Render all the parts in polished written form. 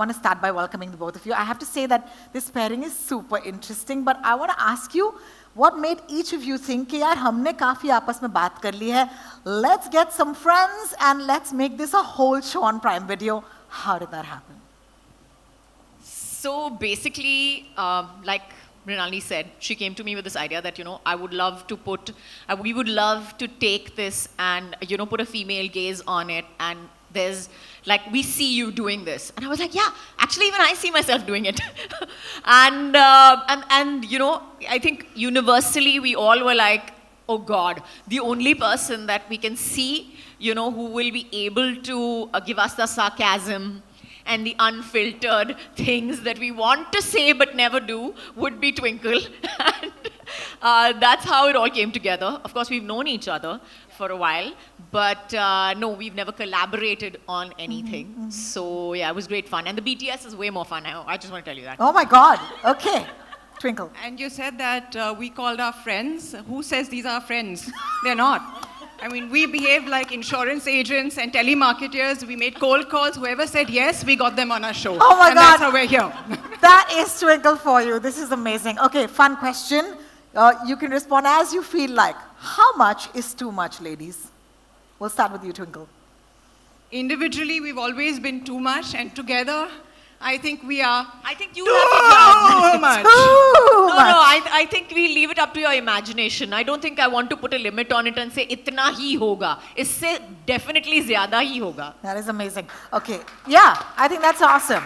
want to start by welcoming the both of you. I have to say that this pairing is super interesting, but I want to ask you, what made each of you think कि यार हमने काफी आपस में बात कर ली है, let's get some friends and let's make this a whole show on Prime Video. How did that happen? So basically, like Mrinalini said, she came to me with this idea that, I would love to we would love to take this and, put a female gaze on it, and there's, like, we see you doing this. And I was like, yeah, actually even I see myself doing it. and I think universally we all were like, oh God, the only person that we can see, who will be able to give us the sarcasm and the unfiltered things that we want to say but never do would be Twinkle. And that's how it all came together. Of course, we've known each other for a while, but no, we've never collaborated on anything. So yeah, it was great fun. And the BTS is way more fun. I just want to tell you that. Oh my God. Okay. Twinkle. And you said that we called our friends. Who says these are friends? They're not. I mean, we behave like insurance agents and telemarketers. We made cold calls. Whoever said yes, we got them on our show. Oh my God. That's how we're here. That is Twinkle for you. This is amazing. Okay, fun question. You can respond as you feel like. How much is too much, ladies? We'll start with you, Twinkle. Individually, we've always been too much, and together, I think we are. I think you have to judge. Too much. I think we leave it up to your imagination. I don't think I want to put a limit on it and say itna hi hoga. Isse definitely zyada hi hoga. That is amazing. Okay, yeah, I think that's awesome.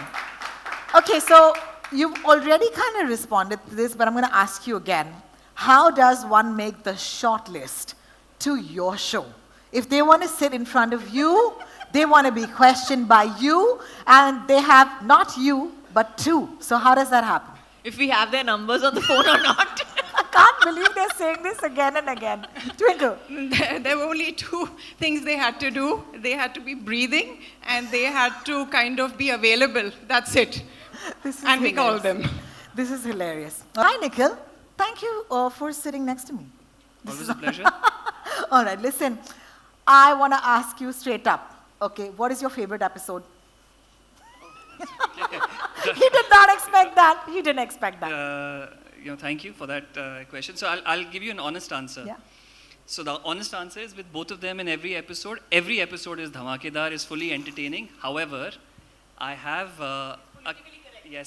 Okay, so you've already kind of responded to this, but I'm going to ask you again. How does one make the short list to your show? If they want to sit in front of you, they want to be questioned by you, and they have not you, but two. So how does that happen? If we have their numbers on the phone or not. I can't believe they're saying this again and again. Twinkle. There were only two things they had to do. They had to be breathing, and they had to kind of be available. That's it. And we called them. This is hilarious. Hi, Nikhil. Thank you for sitting next to me. Always a pleasure. All right, listen. I want to ask you straight up. Okay, what is your favorite episode? He did not expect that. He didn't expect that. Thank you for that question. So I'll give you an honest answer. Yeah. So the honest answer is, with both of them in every episode is dhamakedar, is fully entertaining. However, I have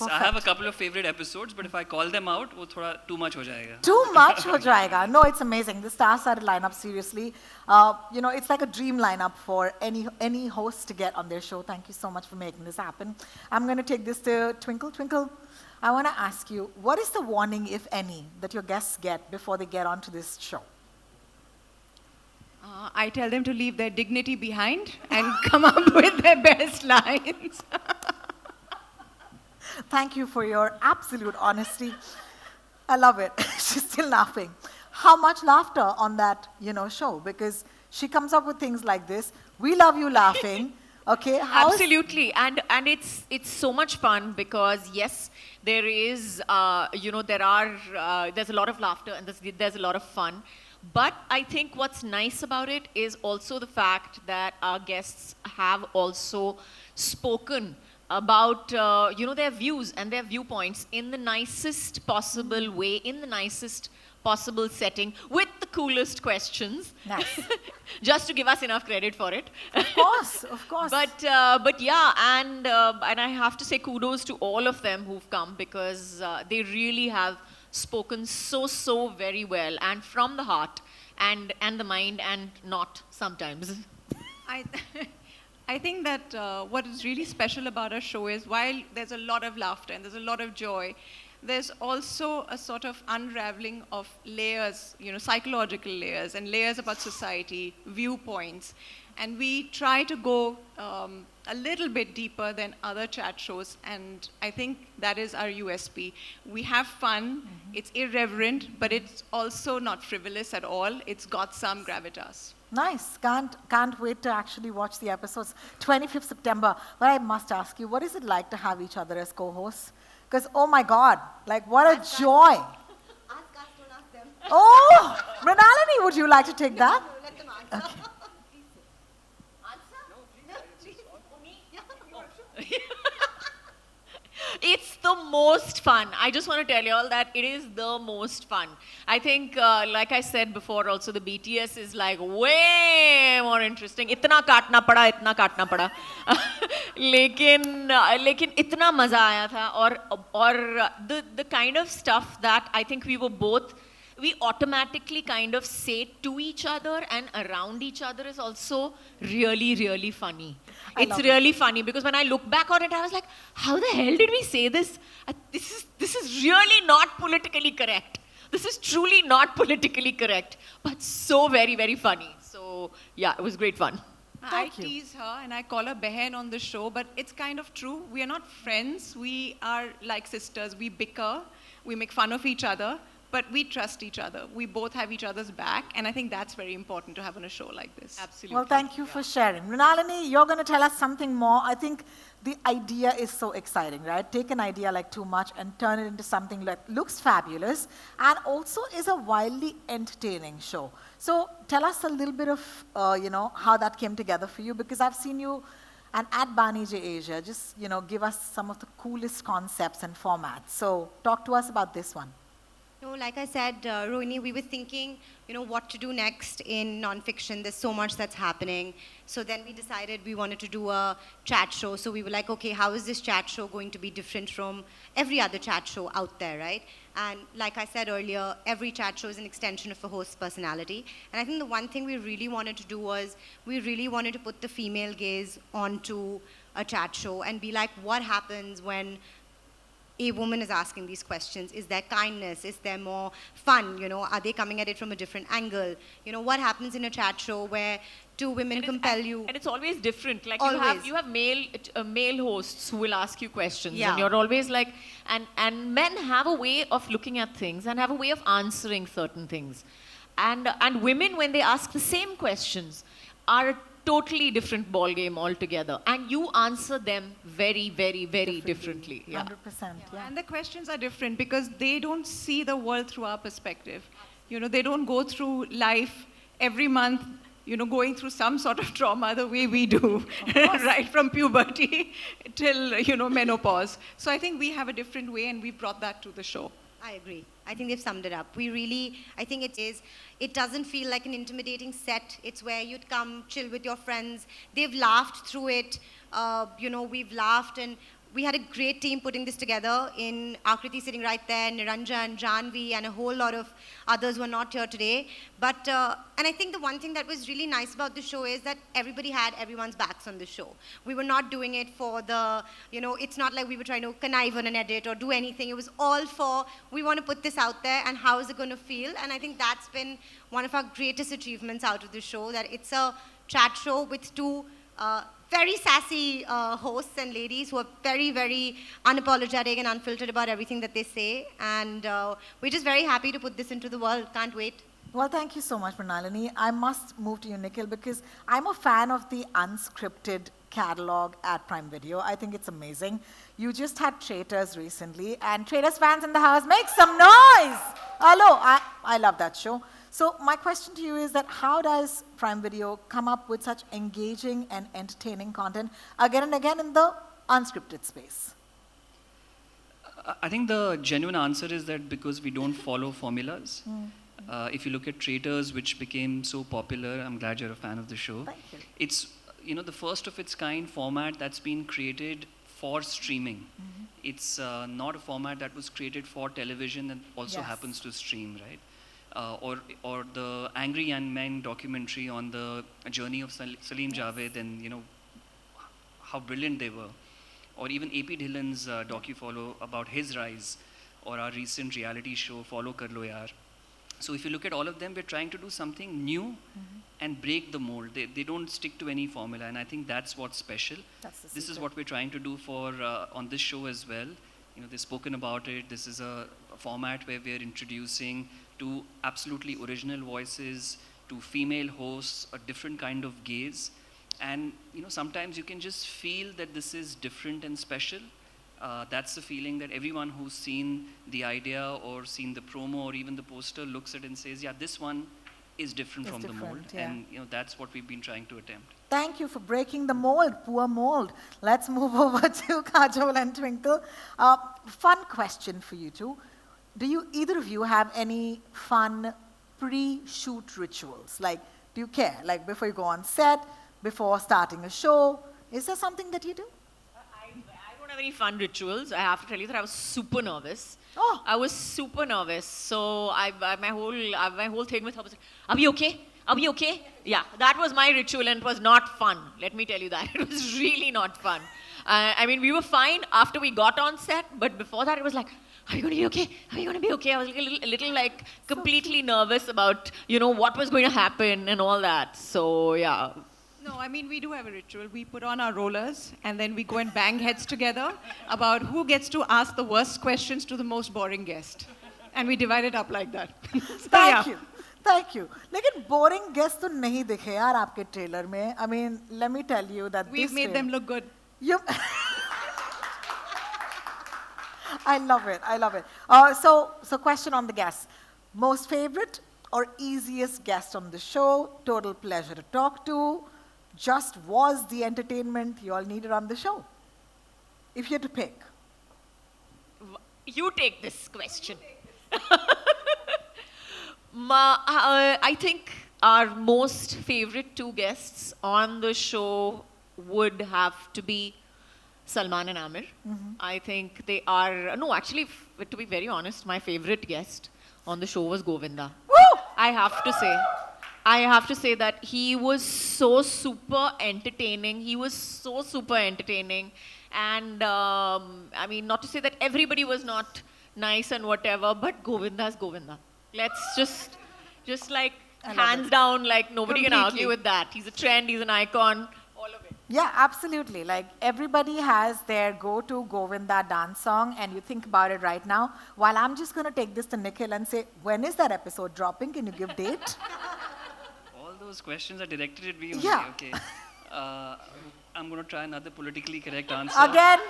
I have a couple of favorite episodes, but if I call them out, वो थोड़ा too much हो जाएगा. Too much हो जाएगा. No, it's amazing. The star-studded lineup, seriously. It's like a dream lineup for any host to get on their show. Thank you so much for making this happen. I'm going to take this to Twinkle. Twinkle, I want to ask you, what is the warning, if any, that your guests get before they get onto this show? I tell them to leave their dignity behind and come up with their best lines. Thank you for your absolute honesty. I love it. She's still laughing. How much laughter on that, show? Because she comes up with things like this. We love you laughing. Okay. Absolutely. And it's so much fun because, yes, there is, there's a lot of laughter and there's a lot of fun. But I think what's nice about it is also the fact that our guests have also spoken about their views and their viewpoints in the nicest possible way, in the nicest possible setting, with the coolest questions. Nice. Just to give us enough credit for it. Of course, of course. But yeah, and I have to say kudos to all of them who've come, because they really have spoken so very well and from the heart and the mind, and not sometimes. I think that what is really special about our show is, while there's a lot of laughter and there's a lot of joy, there's also a sort of unraveling of layers, psychological layers and layers about society, viewpoints. And we try to go a little bit deeper than other chat shows, and I think that is our USP. We have fun, it's irreverent, but it's also not frivolous at all. It's got some gravitas. Nice. Can't wait to actually watch the episodes. 25th September. But I must ask you, what is it like to have each other as co-hosts? Because, oh my God, like what a joy. Ask us, don't ask them. Oh, Mrinalini, would you like to take that? No, let them answer. Okay. the most fun. I just want to tell you all that it is the most fun. I think, like I said before, also the BTS is like way more interesting. इतना काटना पड़ा, इतना काटना पड़ा. लेकिन इतना मजा आया था और the kind of stuff that I think we automatically kind of say to each other and around each other is also really, really funny. It's really funny because when I look back on it, I was like, how the hell did we say this? This is really not politically correct. This is truly not politically correct, but so very, very funny. So yeah, it was great fun. I tease her and I call her Behen on the show, but it's kind of true. We are not friends. We are like sisters. We bicker. We make fun of each other. But we trust each other. We both have each other's back, and I think that's very important to have on a show like this. Absolutely. Well, thank you for sharing. Mrinalini, you're going to tell us something more. I think the idea is so exciting, right? Take an idea like Too Much and turn it into something that looks fabulous and also is a wildly entertaining show. So tell us a little bit of, how that came together for you, because I've seen you and at Bani J Asia, just, give us some of the coolest concepts and formats. So talk to us about this one. No, like I said, Rohini, we were thinking, what to do next in nonfiction. There's so much that's happening. So then we decided we wanted to do a chat show. So we were like, okay, how is this chat show going to be different from every other chat show out there, right? And like I said earlier, every chat show is an extension of a host's personality. And I think the one thing we really wanted to do was we really wanted to put the female gaze onto a chat show and be like, what happens when a woman is asking these questions? Is there kindness? Is there more fun? Are they coming at it from a different angle? What happens in a chat show where two women compel you? And it's always different. Like Always. you have male hosts who will ask you questions, Yeah. and you're always like, and men have a way of looking at things and have a way of answering certain things, and women, when they ask the same questions, are a totally different ball game altogether, and you answer them very, very, very differently. Yeah. 100%, yeah. And the questions are different because they don't see the world through our perspective. They don't go through life every month, going through some sort of trauma the way we do, right from puberty till, menopause. So I think we have a different way and we brought that to the show. I agree. I think they've summed it up. I think it doesn't feel like an intimidating set. It's where you'd come, chill with your friends. They've laughed through it. We've laughed, and we had a great team putting this together in Akriti sitting right there, Niranjan, Janvi, and a whole lot of others who are not here today. But, and I think the one thing that was really nice about the show is that everybody had everyone's backs on the show. We were not doing it for it's not like we were trying to connive on an edit or do anything. It was all for, we want to put this out there and how is it going to feel? And I think that's been one of our greatest achievements out of the show, that it's a chat show with two very sassy hosts and ladies who are very, very unapologetic and unfiltered about everything that they say. And we're just very happy to put this into the world. Can't wait. Well, thank you so much, Mrinalini. I must move to you, Nikhil, because I'm a fan of the unscripted catalog at Prime Video. I think it's amazing. You just had Traitors recently, and Traitors fans in the house, make some noise! Hello, I love that show. So my question to you is that how does Prime Video come up with such engaging and entertaining content again and again in the unscripted space? I think the genuine answer is that because we don't follow formulas. If you look at Traitors, which became so popular, I'm glad you're a fan of the show. Thank you. It's the first of its kind format that's been created for streaming. It's not a format that was created for television and also happens to stream, right? Or the Angry Young Men documentary on the journey of Salim Javed and how brilliant they were, or even AP Dhillon's docu-follow about his rise, or our recent reality show Follow Kar Lo Yaar. So if you look at all of them, we're trying to do something new and break the mold. They don't stick to any formula, and I think that's what's special. This is what we're trying to do for on this show as well. They've spoken about it. This is a format where we're introducing two absolutely original voices, two female hosts, a different kind of gaze. And sometimes you can just feel that this is different and special. That's the feeling that everyone who's seen the idea or seen the promo or even the poster looks at and says, yeah, this one is different Is from the mold, different, yeah. and that's what we've been trying to attempt. Thank you for breaking the mold, poor mold. Let's move over to Kajol and Twinkle. Fun question for you two. Do either of you have any fun pre-shoot rituals? Like, do you care? Like before you go on set, before starting a show, is there something that you do? I don't have any fun rituals. I have to tell you that I was super nervous. Oh. I was super nervous. So my whole thing with her was, are we okay? Are we okay? Yeah, that was my ritual and it was not fun. Let me tell you that. It was really not fun. I mean, we were fine after we got on set, but before that it was like, are you going to be okay? Are you going to be okay? I was a little like completely nervous about, what was going to happen and all that. So, yeah. No, I mean, we do have a ritual. We put on our rollers and then we go and bang heads together about who gets to ask the worst questions to the most boring guest. And we divide it up like that. So, Thank you. Thank you. लेकिन boring guests तो नहीं दिखे यार आपके trailer में. I mean, let me tell you that We've this made them look good. You. I love it. I love it. So question on the guests. Most favorite or easiest guest on the show? Total pleasure to talk to. Just was the entertainment you all needed on the show? If you had to pick. You take this question. I think our most favorite two guests on the show would have to be Salman and Amir. I think they are, no, actually, to be very honest, my favorite guest on the show was Govinda. Woo! I have to say that he was so super entertaining. And I mean, not to say that everybody was not nice and whatever, but Govinda's Govinda. Let's just like hands down, like nobody can Completely. argue with that. He's a trend, he's an icon, all of it. Yeah, absolutely. Like everybody has their go-to Govinda dance song, and you think about it right now. While I'm just going to take this to Nikhil and say, when is that episode dropping? Can you give date? All those questions are directed at me only. Yeah. Okay. I'm going to try another politically correct answer. Again?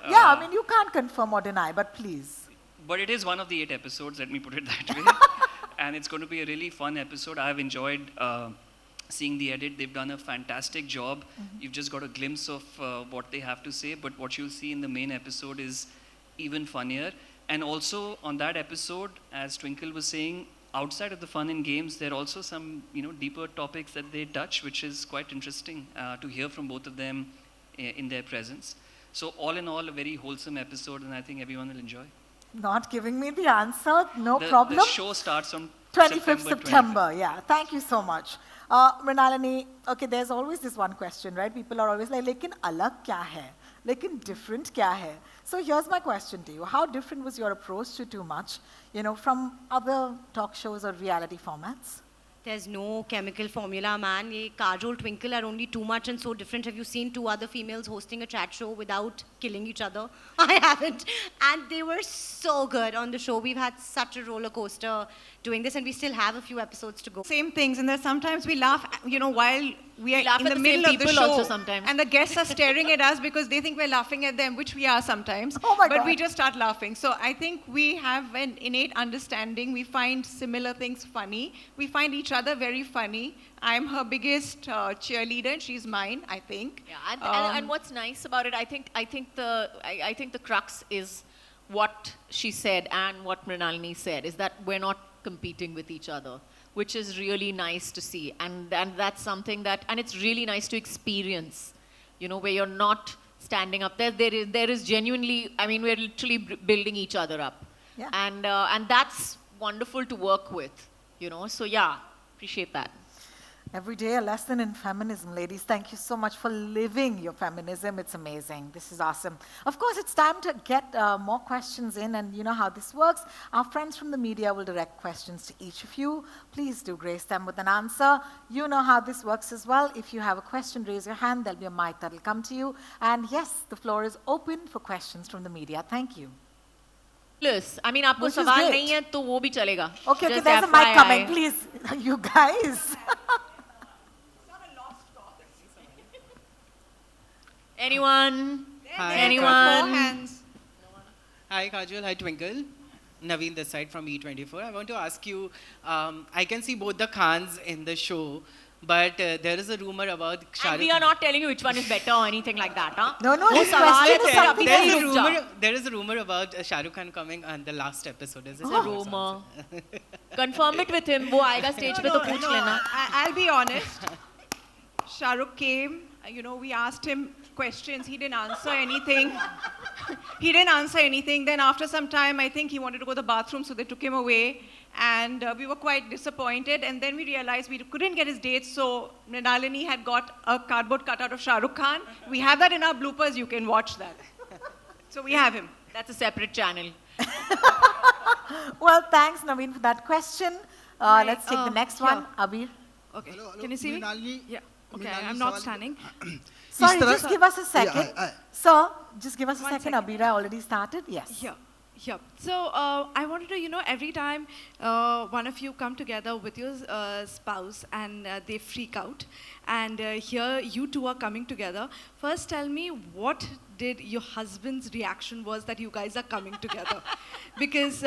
Yeah, I mean, you can't confirm or deny, but please. But it is one of the 8 episodes, let me put it that way. And it's going to be a really fun episode. I've enjoyed seeing the edit. They've done a fantastic job. You've just got a glimpse of what they have to say, but what you'll see in the main episode is even funnier. And also on that episode, as Twinkle was saying, outside of the fun and games, there are also some deeper topics that they touch, which is quite interesting to hear from both of them in their presence. So all in all, a very wholesome episode, and I think everyone will enjoy. Not giving me the answer, no The problem. show starts on 25th September. September, yeah. Thank you so much. Mrinalini, okay, there's always this one question, right? People are always like, lekin alag kya hai? Lekin different kya hai? So here's my question to you. How different was your approach to Too Much, from other talk shows or reality formats? There's no chemical formula, man. Ye Kajol, Twinkle are only too much and so different. Have you seen 2 other females hosting a chat show without killing each other? I haven't. And they were so good on the show. We've had such a roller coaster doing this, and we still have a few episodes to go. Same things, and there's sometimes we laugh, while we are laugh in at the the middle same of the people show, also sometimes. and the guests are staring at us because they think we're laughing at them, which we are sometimes. Oh my but God. we just start laughing. So I think we have an innate understanding. We find similar things funny. We find each other very funny. I'm her biggest cheerleader, and she's mine, I think. Yeah, and what's nice about it, I think the crux is what she said and what Mrinalini said, is that we're not competing with each other, which is really nice to see. And that's something that, and it's really nice to experience, where you're not standing up there. There is genuinely, I mean, we're literally building each other up. Yeah. And that's wonderful to work with, So yeah, appreciate that. Every day a lesson in feminism, ladies. Thank you so much for living your feminism. It's amazing. This is awesome. Of course, it's time to get more questions in, and you know how this works. Our friends from the media will direct questions to each of you. Please do grace them with an answer. You know how this works as well. If you have a question, raise your hand. There'll be a mic that'll come to you. And yes, the floor is open for questions from the media. Thank you. Plus, I mean, आपको Which is सवाल great. नहीं है तो वो भी चलेगा. Okay, Just there's a mic FYI. coming. Please, you guys. Anyone? There, Hi. there, Anyone? four hands. Hi Kajol, hi Twinkle. Naveen this side from E24. I want to ask you, I can see both the Khans in the show, but there is a rumor about Shah And Rukh we are not telling you which one is better or anything like that, huh? No, no, वो this सवाल question है is तेरा, something very There is a रुक जा. rumor. There is a rumor about Shah Rukh Khan coming on the last episode. Is it It's a rumor. Confirm it with him. वो आएगा stage पे तो पूछ लेना. I'll be honest. Shah Rukh came, we asked him questions. He didn't answer anything. Then after some time, I think he wanted to go to the bathroom, so they took him away. And we were quite disappointed. And then we realized we couldn't get his dates, so Mrinalini had got a cardboard cutout of Shah Rukh Khan. We have that in our bloopers. You can watch that. So we have him. That's a separate channel. Well, thanks, Naveen, for that question. Let's take the next one. Abir. Okay. Hello, hello. Can you see me? Mrinalini, Yeah. Okay, Mrinalini I'm not सवाल- standing. Sorry, तरह just का- give us a second. Yeah, Sir, just give us a One second. second. Abira already started. Yes. Yeah. Yeah. So I wanted to, every time one of you come together with your spouse and they freak out, and here you two are coming together. First, tell me what did your husband's reaction was that you guys are coming together, because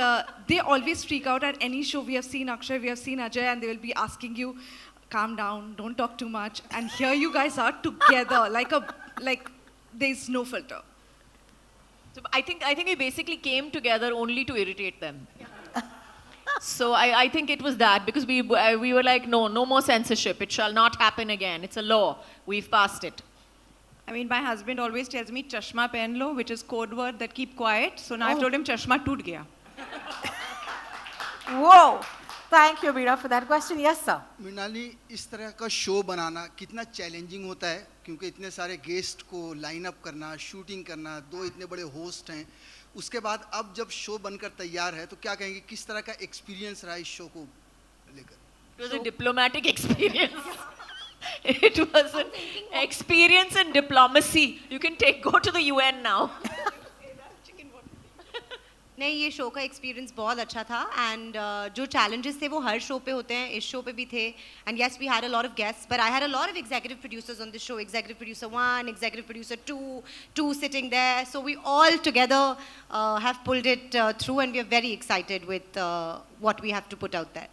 they always freak out at any show. We have seen Akshay, we have seen Ajay, and they will be asking you, calm down, don't talk too much. And here you guys are together, like there's no filter. So I think we basically came together only to irritate them. So I think it was that, because we were like, no more censorship. It shall not happen again. It's a law. We've passed it. I mean, my husband always tells me chashma pen lo, which is code word that keep quiet. So now I've told him chashma toot gaya. Whoa. Thank you, Abira, for that question. Yes, sir. Mrinali, इस तरह का show बनाना कितना challenging होता है, क्योंकि इतने सारे guest को लाइन अप करना, शूटिंग करना, दो इतने बड़े होस्ट हैं, उसके बाद अब जब शो बनकर तैयार है तो क्या कहेंगे, किस तरह का एक्सपीरियंस रहा इस शो को लेकर? It was a diplomatic experience. It was an experience in diplomacy. You can go to the UN now. नहीं, ये शो का एक्सपीरियंस बहुत अच्छा था. एंड जो challenges थे वो हर शो पे होते हैं, इस शो पे भी थे. And yes, we had a lot of guests, but I had a lot of executive producers on the show. Executive producer 1, executive producer 2 sitting there. So we all together have pulled it through, and we are very excited with what we have to put out there.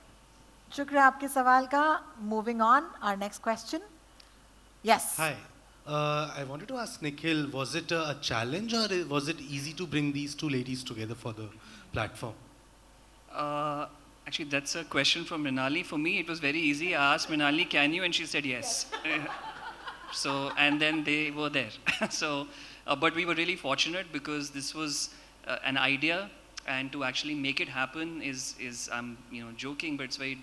शुक्रिया आपके सवाल का. Moving on, our next question. Yes. Hi. I wanted to ask Nikhil, was it a challenge or was it easy to bring these two ladies together for the platform? Actually, that's a question from Mrinalini. For me, it was very easy. I asked Mrinalini, can you? And she said yes. And then they were there. But we were really fortunate because this was an idea, and to actually make it happen is I'm joking, but it's very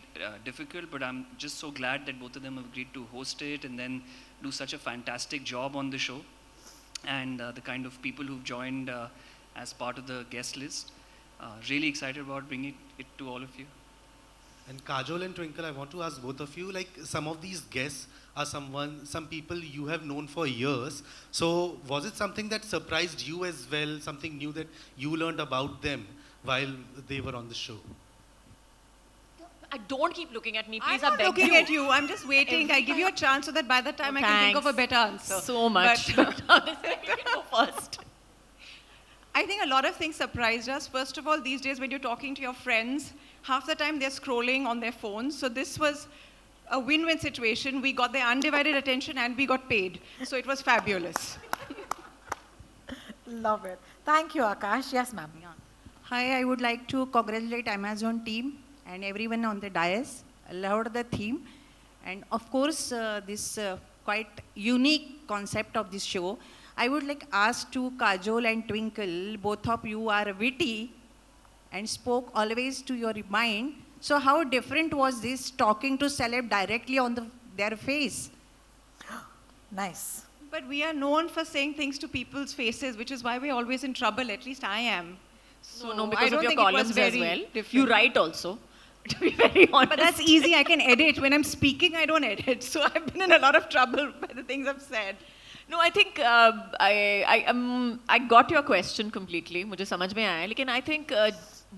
difficult. But I'm just so glad that both of them have agreed to host it and then do such a fantastic job on the show, and the kind of people who've joined as part of the guest list. Really excited about bringing it to all of you. And Kajol and Twinkle, I want to ask both of you, like some of these guests are some people you have known for years. So was it something that surprised you as well, something new that you learned about them while they were on the show? Don't keep looking at me, please. I'm I not beg looking you. at you. I'm just waiting. I give you a chance so that by the time I can think of a better answer. So much. But You can go first. I think a lot of things surprised us. First of all, these days when you're talking to your friends, half the time they're scrolling on their phones. So this was a win-win situation. We got their undivided attention and we got paid. So it was fabulous. Love it. Thank you, Akash. Yes, ma'am. Hi, I would like to congratulate Amazon team and everyone on the dais. I loved the theme. And of course, this quite unique concept of this show. I would like ask to Kajol and Twinkle, both of you are witty and spoke always to your mind. So how different was this talking to celeb directly on their face? Nice. But we are known for saying things to people's faces, which is why we're always in trouble. At least I am. So No, I because don't of your think it was columns as very well. different. You write also, to be very honest. But that's easy. I can edit. When I'm speaking, I don't edit. So I've been in a lot of trouble by the things I've said. No, I think I got your question completely. मुझे समझ में आया. लेकिन I think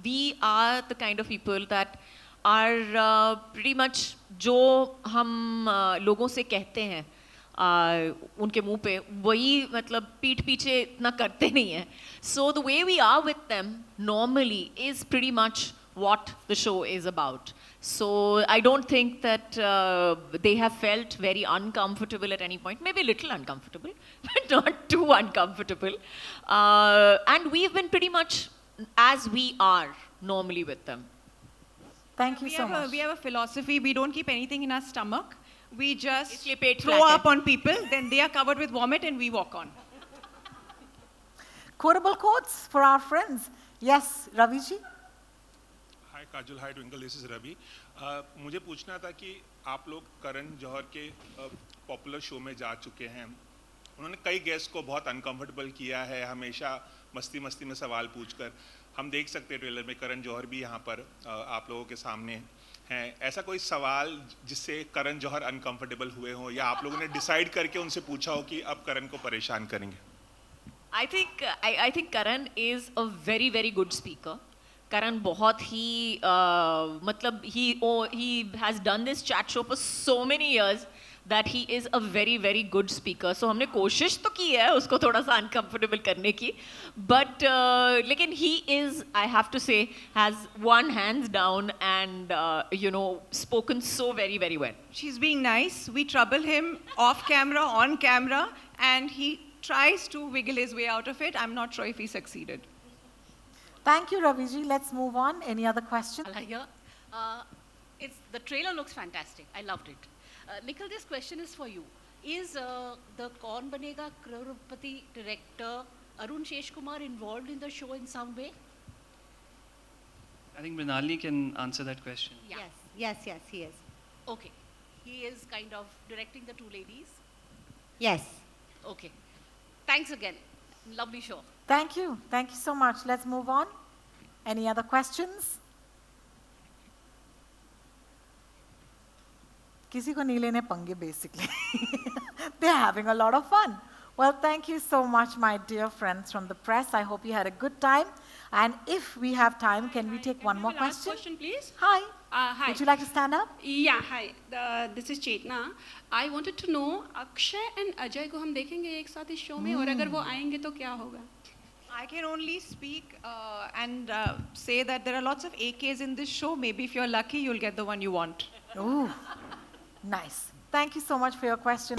we are the kind of people that are pretty much जो हम लोगों से कहते हैं उनके मुंह पे वही मतलब पीठ पीछे इतना करते नहीं है. So the way we are with them normally is pretty much what the show is about. So I don't think that they have felt very uncomfortable at any point. Maybe a little uncomfortable, but not too uncomfortable. And we've been pretty much as we are normally with them. Thank you so much. We have a philosophy. We don't keep anything in our stomach. We just इसलिए पेट throw flat है. up on people. Then they are covered with vomit, and we walk on. Quotable quotes for our friends. Yes, Ravi ji. Hi Kajal, hi Twinkle, this is Ravi. मुझे पूछना था कि आप लोग करण जौहर के popular show में जा चुके हैं. उन्होंने कई गेस्ट को बहुत अनकंफर्टेबल किया है, हमेशा मस्ती मस्ती में सवाल पूछकर. हम देख सकते हैं ट्रेलर में करण जौहर भी यहाँ पर आप लोगों के सामने हैं. ऐसा कोई सवाल जिससे करण जौहर अनकंफर्टेबल हुए हों या आप लोगों ने डिसाइड करके उनसे पूछा हो कि अब करण को परेशान करेंगे? I think Karan is a very very good speaker. Karan बहुत ही मतलब he has done this chat show for so many years that he is a very very good speaker. So हमने कोशिश तो की है उसको थोड़ा सा uncomfortable करने की, but लेकिन he is, I have to say, has won hands down and spoken so very very well. She's being nice. We trouble him off camera, on camera, and he tries to wiggle his way out of it. I'm not sure if he succeeded. Thank you, Ravi ji. Let's move on. Any other questions? Here. The trailer looks fantastic. I loved it. Nikhil, this question is for you. Is the Kaun Banega Crorepati director Arun Sheshkumar involved in the show in some way? I think Mrinalini can answer that question. Yeah. Yes, he is. Okay. He is kind of directing the two ladies? Yes. Okay. Thanks again. Lovely show. Thank you. Thank you so much. Let's move on. Any other questions? किसी को नहीं लेने पंगे basically. They're having a lot of fun. Well, thank you so much, my dear friends from the press. I hope you had a good time. And if we have time, can we take one more Last question? question, please. Hi. Hi. Would you like to stand up? Yeah, hi. This is Chetna. I wanted to know, Akshay and Ajay को हम देखेंगे एक साथ इस show में और अगर वो आएंगे तो क्या होगा? I can only speak and say that there are lots of AKs in this show. Maybe if you're lucky, you'll get the one you want. Ooh, nice. Thank you so much for your question.